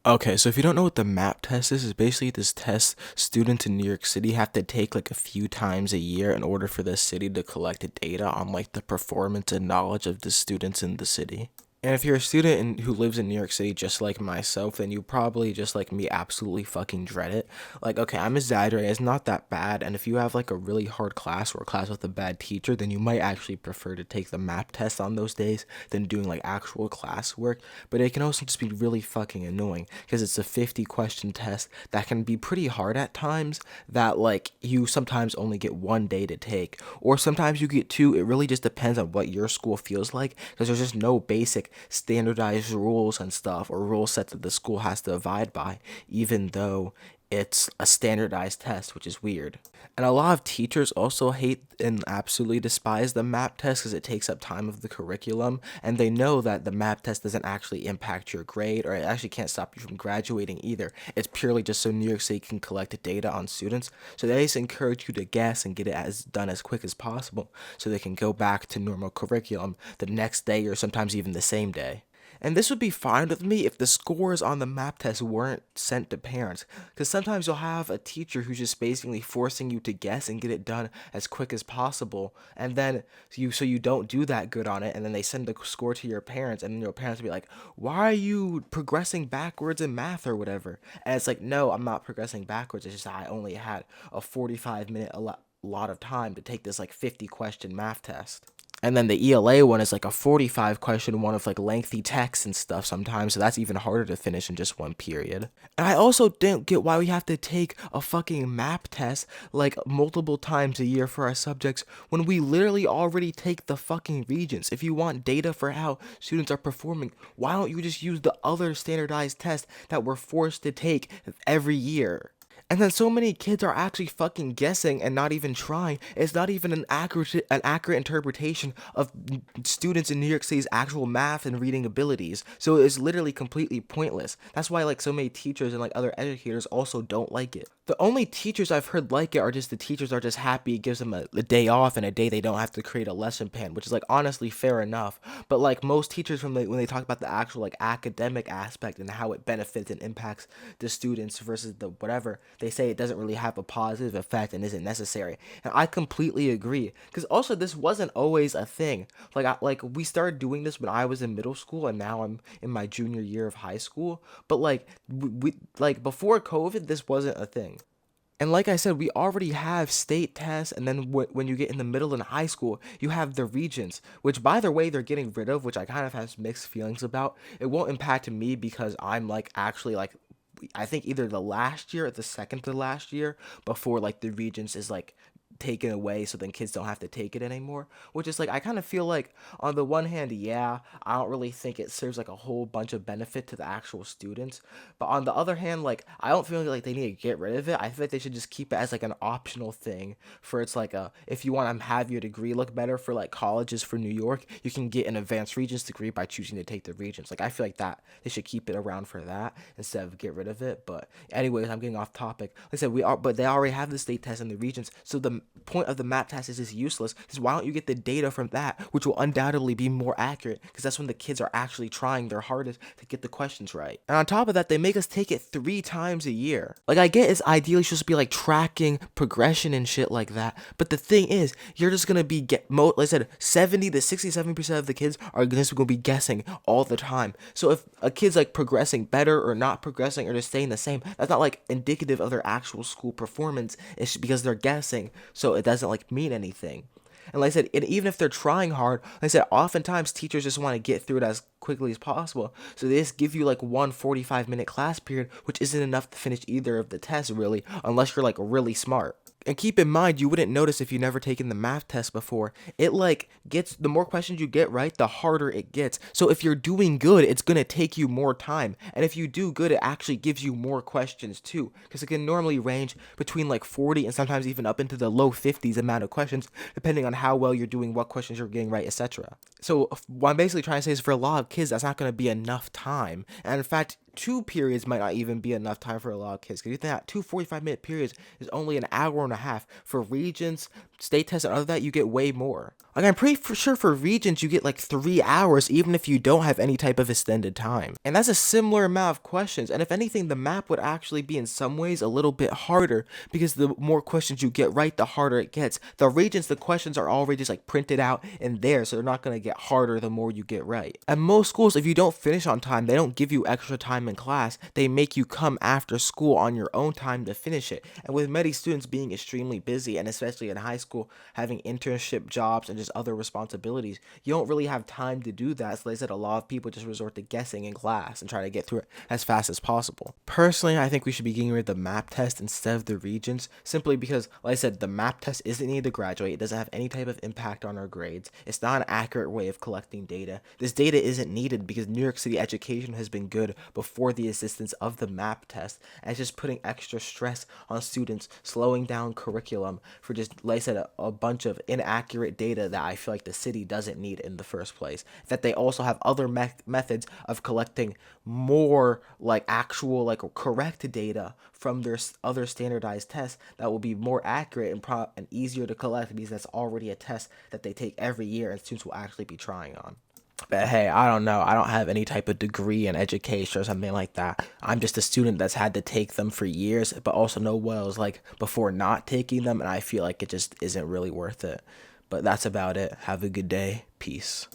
Okay, so if you don't know what the MAP test is, it's basically this test students in New York City have to take like a few times a year in order for the city to collect the data on like the performance and knowledge of the students in the city. And if you're a student who lives in New York City just like myself, then you probably just like me absolutely fucking dread it. Like, okay, I'm exaggerating, it's not that bad. And if you have like a really hard class or a class with a bad teacher, then you might actually prefer to take the MAP test on those days than doing like actual classwork. But it can also just be really fucking annoying because it's a 50 question test that can be pretty hard at times, that like you sometimes only get 1 day to take, or sometimes you get two. It really just depends on what your school feels like, because there's just no basic standardized rules and stuff or rule set that the school has to abide by, even though it's a standardized test, which is weird. And a lot of teachers also hate and absolutely despise the MAP test because it takes up time of the curriculum, and they know that the MAP test doesn't actually impact your grade, or it actually can't stop you from graduating either. It's purely just so New York City can collect data on students. So they just encourage you to guess and get it as done as quick as possible so they can go back to normal curriculum the next day or sometimes even the same day. And this would be fine with me if the scores on the MAP test weren't sent to parents, because sometimes you'll have a teacher who's just basically forcing you to guess and get it done as quick as possible, and then you don't do that good on it, and then they send the score to your parents, and then your parents will be like, "Why are you progressing backwards in math or whatever?" And it's like, no, I'm not progressing backwards. It's just that I only had a 45-minute lot of time to take this like 50 question math test. And then the ELA one is like a 45 question one with like lengthy text and stuff sometimes, so that's even harder to finish in just one period. And I also don't get why we have to take a fucking MAP test like multiple times a year for our subjects when we literally already take the fucking regents. If you want data for how students are performing, why don't you just use the other standardized test that we're forced to take every year? And then so many kids are actually fucking guessing and not even trying. It's not even an accurate interpretation of students in New York City's actual math and reading abilities. So it's literally completely pointless. That's why like so many teachers and like other educators also don't like it. The only teachers I've heard like it are just the teachers are just happy it gives them a day off and a day they don't have to create a lesson plan, which is like honestly fair enough. But like most teachers when they talk about the actual like academic aspect and how it benefits and impacts the students versus the whatever, they say it doesn't really have a positive effect and isn't necessary. And I completely agree. Because also this wasn't always a thing. Like we started doing this when I was in middle school, and now I'm in my junior year of high school. But like we like before COVID, this wasn't a thing. And like I said, we already have state tests, and then when you get in the middle and high school, you have the regents, which by the way they're getting rid of, which I kind of have mixed feelings about. It won't impact me because I'm like actually like I think either the last year or the second to last year before like the regents is like taken away, so then kids don't have to take it anymore, which is like I kind of feel like on the one hand, yeah, I don't really think it serves like a whole bunch of benefit to the actual students, but on the other hand, like I don't feel like they need to get rid of it. I feel like they should just keep it as like an optional thing for it's like a if you want to have your degree look better for like colleges for New York, you can get an advanced regents degree by choosing to take the regents. Like I feel like that they should keep it around for that instead of get rid of it. But anyways, I'm getting off topic. Like I said, but they already have the state test and the regents, so the point of the map test is useless. Because why don't you get the data from that, which will undoubtedly be more accurate? Because that's when the kids are actually trying their hardest to get the questions right. And on top of that, they make us take it 3 times a year. Like I get it's ideally supposed to be like tracking progression and shit like that, but the thing is, you're just gonna be like I said, 70 to 67% of the kids are just gonna be guessing all the time. So if a kid's like progressing better or not progressing or just staying the same, that's not like indicative of their actual school performance. It's because they're guessing. So it doesn't like mean anything. And like I said, and even if they're trying hard, like I said, oftentimes teachers just want to get through it as quickly as possible. So they just give you like one 45-minute class period, which isn't enough to finish either of the tests really, unless you're like really smart. And keep in mind, you wouldn't notice if you never taken the math test before. It like gets, the more questions you get right, the harder it gets. So if you're doing good, it's gonna take you more time. And if you do good, it actually gives you more questions too. Because it can normally range between like 40 and sometimes even up into the low 50s amount of questions, depending on how well you're doing, what questions you're getting right, etc. So what I'm basically trying to say is for a lot of kids, that's not gonna be enough time. And in fact, 2 periods might not even be enough time for a lot of kids. Because you think that two 45-minute periods is only an hour and a half. For regents, state tests, and other that, you get way more. Like, I'm pretty sure for Regents you get like 3 hours even if you don't have any type of extended time. And that's a similar amount of questions. And if anything, the map would actually be in some ways a little bit harder because the more questions you get right, the harder it gets. The Regents, the questions are already just like printed out in there, so they're not going to get harder the more you get right. At most schools, if you don't finish on time, they don't give you extra time in class. They make you come after school on your own time to finish it. And with many students being extremely busy, and especially in high school, having internship jobs and just other responsibilities, you don't really have time to do that. So like I said, a lot of people just resort to guessing in class and try to get through it as fast as possible. Personally, I think we should be getting rid of the map test instead of the Regents, simply because, like I said, the map test isn't needed to graduate. It doesn't have any type of impact on our grades. It's not an accurate way of collecting data. This data isn't needed because New York City education has been good before the assistance of the map test, and it's just putting extra stress on students, slowing down curriculum for just, like I said, a bunch of inaccurate data that I feel like the city doesn't need in the first place. That they also have other methods of collecting more like actual like correct data from their other standardized tests that will be more accurate and easier to collect because that's already a test that they take every year and students will actually be trying on. But hey, I don't know. I don't have any type of degree in education or something like that. I'm just a student that's had to take them for years, but also know what it was like before not taking them, and I feel like it just isn't really worth it. But that's about it. Have a good day. Peace.